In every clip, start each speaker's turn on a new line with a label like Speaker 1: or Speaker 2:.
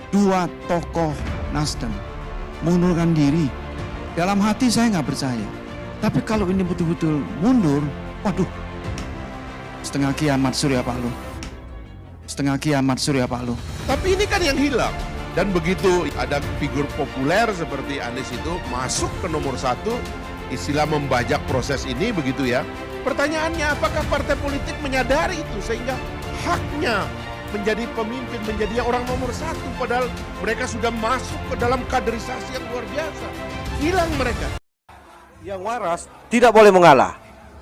Speaker 1: dua tokoh Nasdem mengundurkan diri. Dalam hati saya nggak percaya. Tapi kalau ini betul-betul mundur, waduh, setengah kiamat Surya Paloh. Setengah kiamat Surya Paloh.
Speaker 2: Tapi ini kan yang hilang. Dan begitu ada figur populer seperti Anies itu masuk ke nomor 1, istilah membajak proses ini begitu ya. Pertanyaannya, apakah partai politik menyadari itu sehingga haknya menjadi pemimpin, menjadi orang nomor 1, padahal mereka sudah masuk ke dalam kaderisasi yang luar biasa. Hilang mereka.
Speaker 3: Yang waras tidak boleh mengalah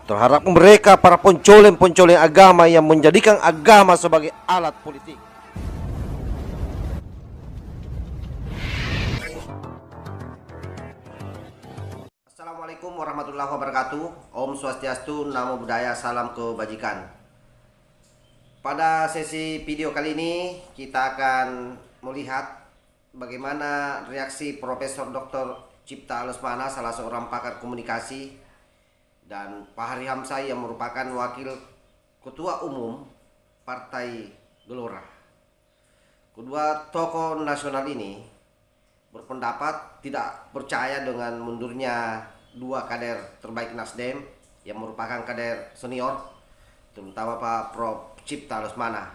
Speaker 3: terhadap mereka para pencoleng-pencoleng agama yang menjadikan agama sebagai alat politik. Assalamualaikum warahmatullahi wabarakatuh. Om Swastiastu, Namo Buddhaya, salam kebajikan. Pada sesi video kali ini kita akan melihat bagaimana reaksi Profesor Dr. Cipta Lesmana, salah seorang pakar komunikasi, dan Fahri Hamzah yang merupakan wakil ketua umum Partai Gelora. Kedua tokoh nasional ini berpendapat tidak percaya dengan mundurnya dua kader terbaik Nasdem yang merupakan kader senior, terutama Pak Prof. Cipta Lesmana.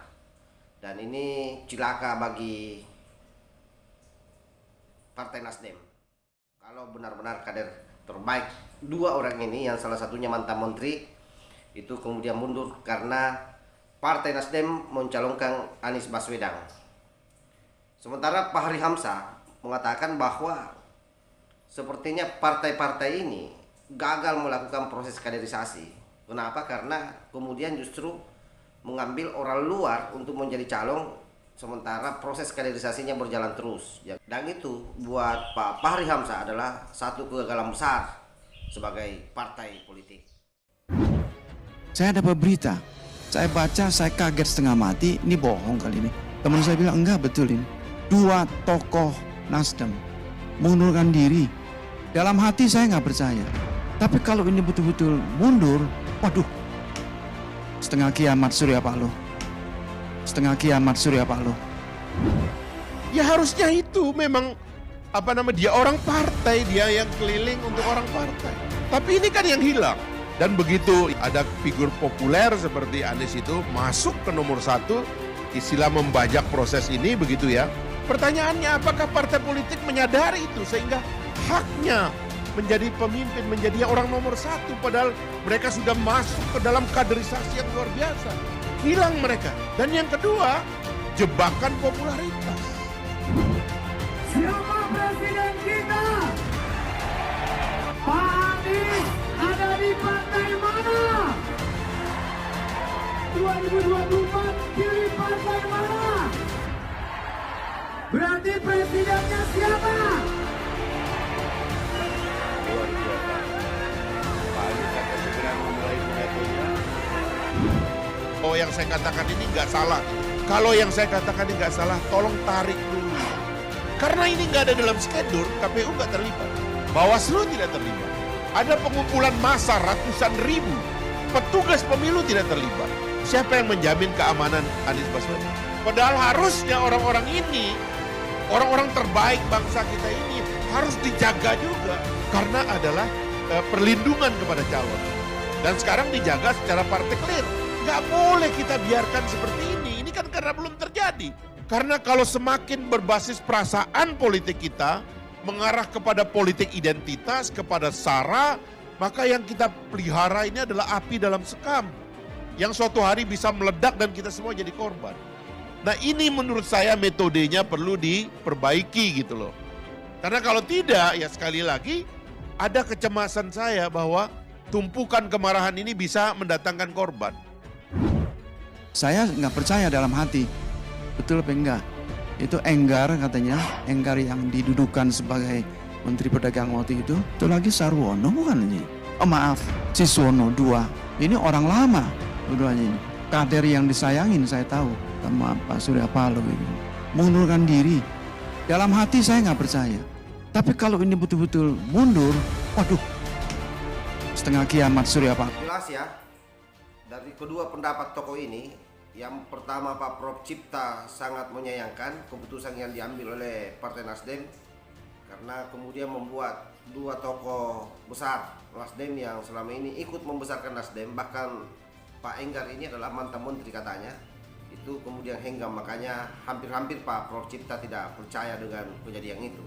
Speaker 3: Dan ini cilaka bagi Partai Nasdem. Kalau benar-benar kader terbaik dua orang ini, yang salah satunya mantan menteri, itu kemudian mundur karena Partai Nasdem mencalonkan Anies Baswedan. Sementara Fahri Hamzah mengatakan bahwa sepertinya partai-partai ini gagal melakukan proses kaderisasi. Kenapa? Karena kemudian justru mengambil orang luar untuk menjadi calon, sementara proses kaderisasinya berjalan terus. Dan itu buat Pak Fahri Hamzah adalah satu kegagalan besar sebagai partai politik.
Speaker 1: Saya dapat berita, saya baca, saya kaget setengah mati. Ini bohong kali ini. Teman saya bilang enggak, betul ini. Dua tokoh Nasdem mengundurkan diri. Dalam hati saya nggak percaya. Tapi kalau ini betul-betul mundur, waduh, setengah kiamat Surya Paloh. Setengah kiamat Surya Paloh.
Speaker 2: Ya harusnya itu memang dia orang partai, dia yang keliling untuk orang partai. Tapi ini kan yang hilang. Dan begitu ada figur populer seperti Anies itu masuk ke nomor 1, istilah membajak proses ini begitu ya. Pertanyaannya, apakah partai politik menyadari itu sehingga haknya menjadi pemimpin, menjadi orang nomor 1, padahal mereka sudah masuk ke dalam kaderisasi yang luar biasa. Hilang mereka. Dan yang kedua, jebakan popularitas.
Speaker 4: Siapa presiden kita? Pak Anies ada di partai mana? 2024 pilih partai mana? Berarti presidennya siapa?
Speaker 2: Luar biasa. Pak Anies akan segera memulai pidatonya. Oh, yang saya katakan ini nggak salah. Kalau yang saya katakan ini nggak salah, tolong tarik dulu. Karena ini nggak ada dalam skedul, KPU nggak terlibat, Bawaslu tidak terlibat. Ada pengumpulan massa ratusan ribu, petugas pemilu tidak terlibat. Siapa yang menjamin keamanan Anies Baswedan? Padahal harusnya orang-orang ini, orang-orang terbaik bangsa kita ini harus dijaga juga, karena adalah perlindungan kepada calon. Dan sekarang dijaga secara partikelir. Nggak boleh kita biarkan seperti ini. Ini kan karena belum terjadi. Karena kalau semakin berbasis perasaan politik kita mengarah kepada politik identitas, kepada SARA, maka yang kita pelihara ini adalah api dalam sekam yang suatu hari bisa meledak dan kita semua jadi korban. Nah, ini menurut saya metodenya perlu diperbaiki gitu loh. Karena kalau tidak, ya sekali lagi ada kecemasan saya bahwa tumpukan kemarahan ini bisa mendatangkan korban.
Speaker 1: Saya nggak percaya dalam hati. Betul apa enggak? Itu Enggar katanya, Enggar yang didudukan sebagai Menteri Perdagangan waktu itu lagi Sarwono bukan ini? Oh maaf, Siswono 2. Ini orang lama keduanya ini. Kader yang disayangin saya tahu sama Pak Surya Paloh ini. Mengundurkan diri. Dalam hati saya nggak percaya. Tapi kalau ini betul-betul mundur, waduh, setengah kiamat Surya Paloh.
Speaker 3: Jelas ya, dari kedua pendapat tokoh ini Yang pertama, Pak Prof Cipta sangat menyayangkan keputusan yang diambil oleh Partai Nasdem karena kemudian membuat dua tokoh besar Nasdem yang selama ini ikut membesarkan Nasdem, bahkan Pak Enggar ini adalah mantan menteri katanya, itu kemudian henggam, makanya hampir-hampir Pak Prof Cipta tidak percaya dengan kejadian itu.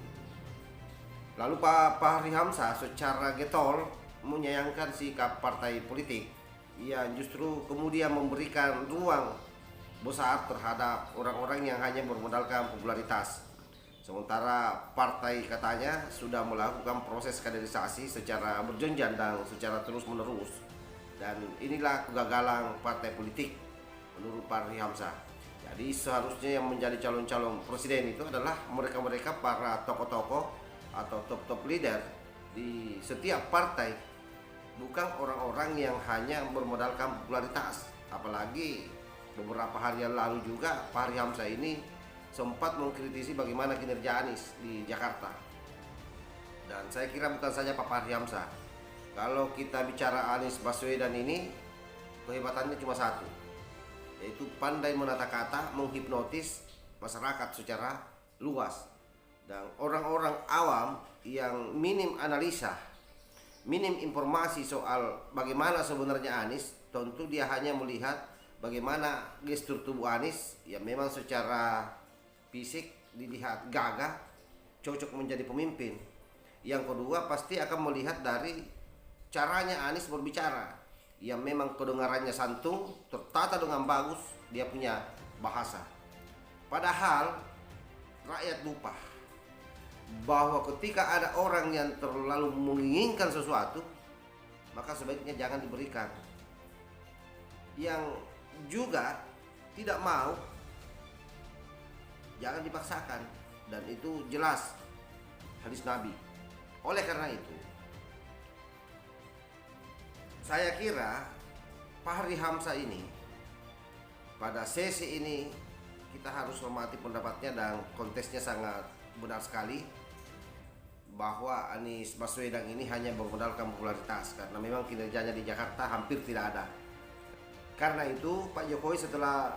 Speaker 3: Lalu Pak Fahri Hamzah secara getol menyayangkan sikap partai politik yang justru kemudian memberikan ruang besar terhadap orang-orang yang hanya bermodalkan popularitas. Sementara partai katanya sudah melakukan proses kaderisasi secara berjenjang dan secara terus-menerus. Dan inilah kegagalan partai politik menurut Pak Fahri Hamzah. Jadi seharusnya yang menjadi calon-calon presiden itu adalah mereka-mereka para tokoh-tokoh atau top-top leader di setiap partai, bukan orang-orang yang hanya bermodalkan popularitas. Apalagi beberapa hari yang lalu juga Pak Fahri Hamzah ini sempat mengkritisi bagaimana kinerja Anies di Jakarta. Dan saya kira bukan saja Pak Fahri Hamzah, kalau kita bicara Anies Baswedan ini, kehebatannya cuma satu, yaitu pandai menata kata, menghipnotis masyarakat secara luas. Dan orang-orang awam yang minim analisa, minim informasi soal bagaimana sebenarnya Anies, tentu dia hanya melihat bagaimana gestur tubuh Anies yang memang secara fisik dilihat gagah, cocok menjadi pemimpin. Yang kedua, pasti akan melihat dari caranya Anies berbicara yang memang kedengarannya santun, tertata dengan bagus, dia punya bahasa. Padahal rakyat lupa bahwa ketika ada orang yang terlalu menginginkan sesuatu, maka sebaiknya jangan diberikan. Yang juga tidak mau, jangan dipaksakan. Dan itu jelas hadis Nabi. Oleh karena itu, saya kira Pak Fahri Hamzah ini pada sesi ini kita harus hormati pendapatnya, dan kontesnya sangat benar sekali bahwa Anies Baswedan ini hanya bermodalkan popularitas karena memang kinerjanya di Jakarta hampir tidak ada. Karena itu Pak Jokowi setelah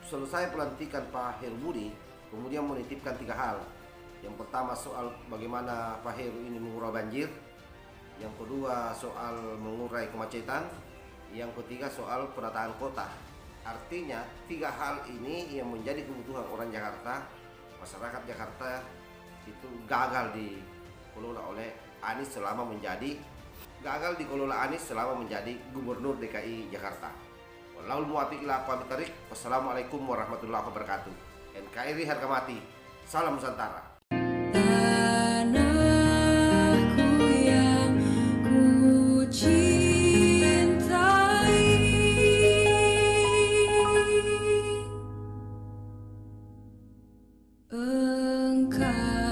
Speaker 3: selesai pelantikan Pak Heru Budi kemudian menitipkan 3 hal. Yang pertama soal bagaimana Pak Heru ini mengurai banjir, yang kedua soal mengurai kemacetan, yang ketiga soal penataan kota. Artinya 3 hal ini yang menjadi kebutuhan orang Jakarta, masyarakat Jakarta itu gagal dikelola oleh Anies selama menjadi Gubernur DKI Jakarta. Wallahul muwaffiq ila aqwamit thoriq. Wassalamualaikum warahmatullahi wabarakatuh. NKRI harga mati. Salam Nusantara.
Speaker 5: Tanahku yang ku cintai, engkau